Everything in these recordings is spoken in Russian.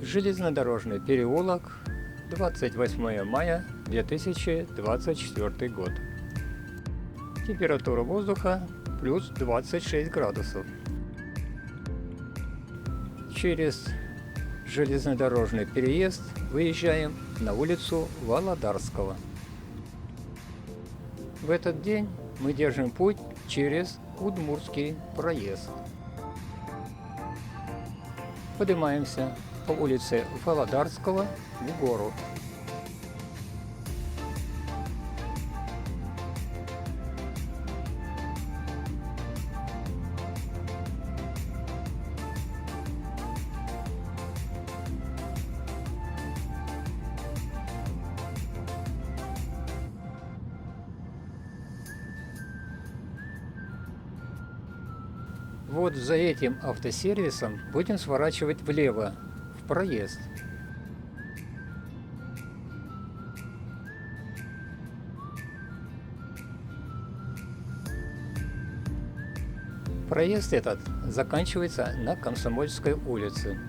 Железнодорожный переулок, 28 мая 2024 год. Температура воздуха плюс 26 градусов. Через железнодорожный переезд выезжаем на улицу Володарского. В этот день мы держим путь через Удмуртский проезд. Поднимаемся по улице Володарского в гору. Вот за этим автосервисом будем сворачивать влево, в проезд. Проезд этот заканчивается на Комсомольской улице.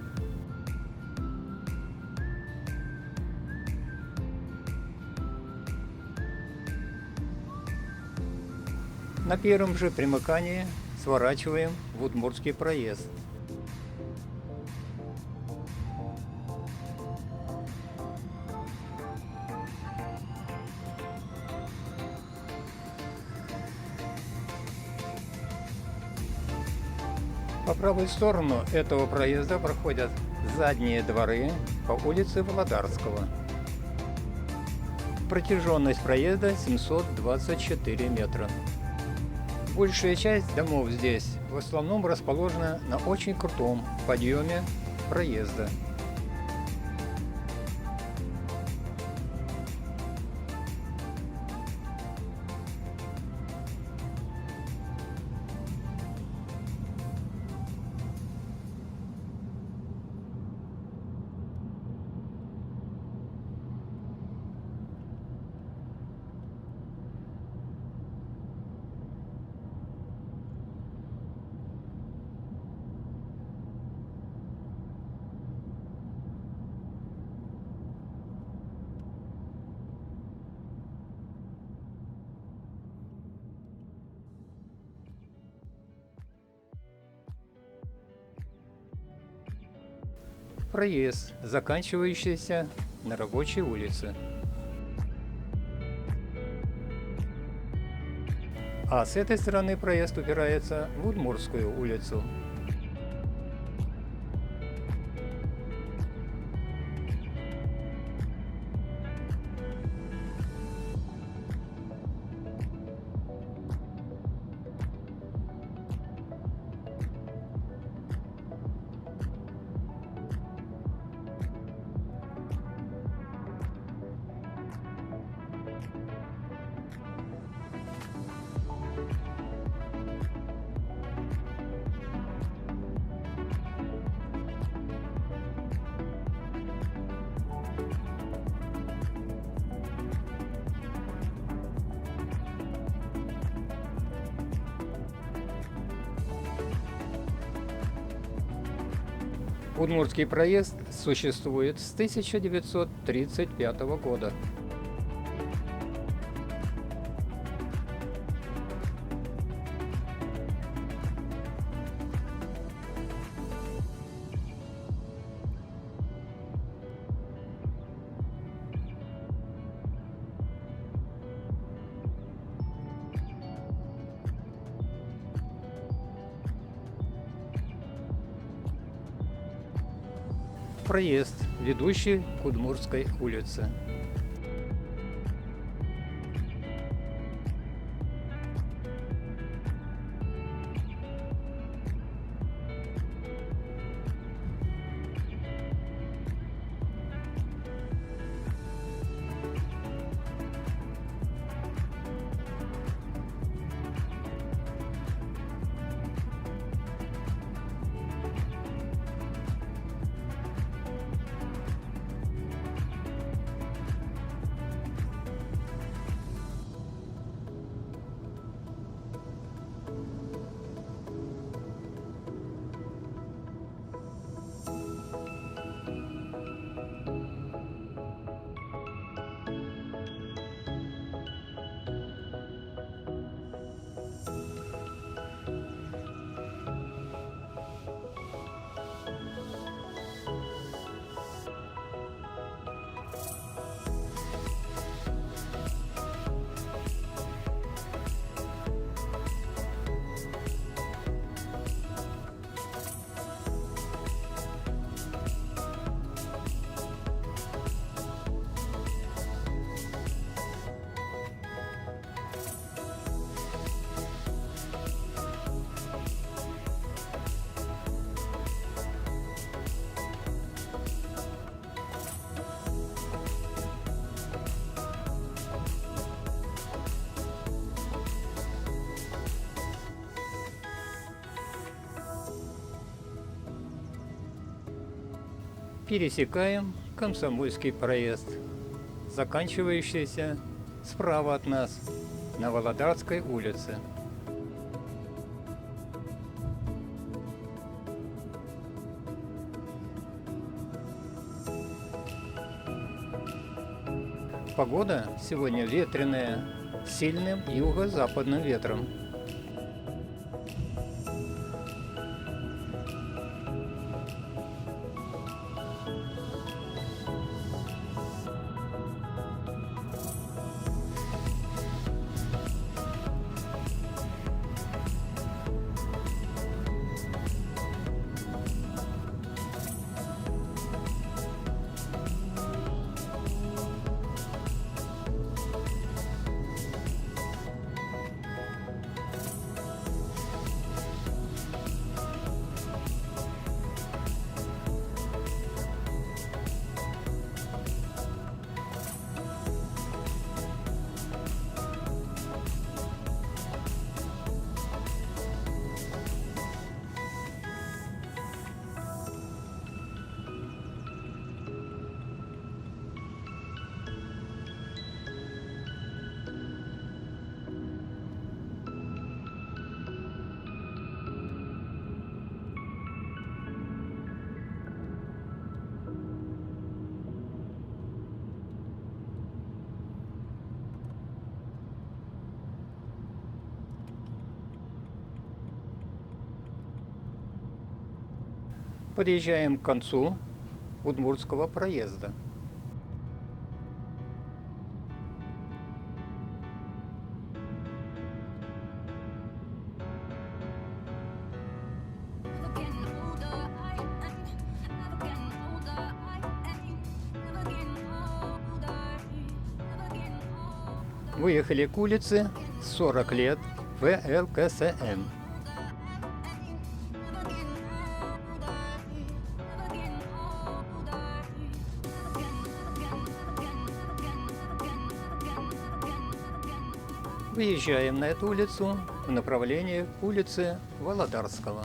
На первом же примыкании сворачиваем в Удмуртский проезд. По правую сторону этого проезда проходят задние дворы по улице Володарского. Протяженность проезда 724 метра. Большая часть домов здесь в основном расположена на очень крутом подъеме проезда. Проезд, заканчивающийся на Рабочей улице. А с этой стороны проезд упирается в Удмуртскую улицу. Удмуртский проезд существует с 1935 года. Проезд, ведущий к Удмуртской улице. Пересекаем Комсомольский проезд, заканчивающийся справа от нас на Володарской улице. Погода сегодня ветреная, с сильным юго-западным ветром. Подъезжаем к концу Удмуртского проезда. Выехали к улице 40 лет ВЛКСМ. Выезжаем на эту улицу в направлении улицы Володарского.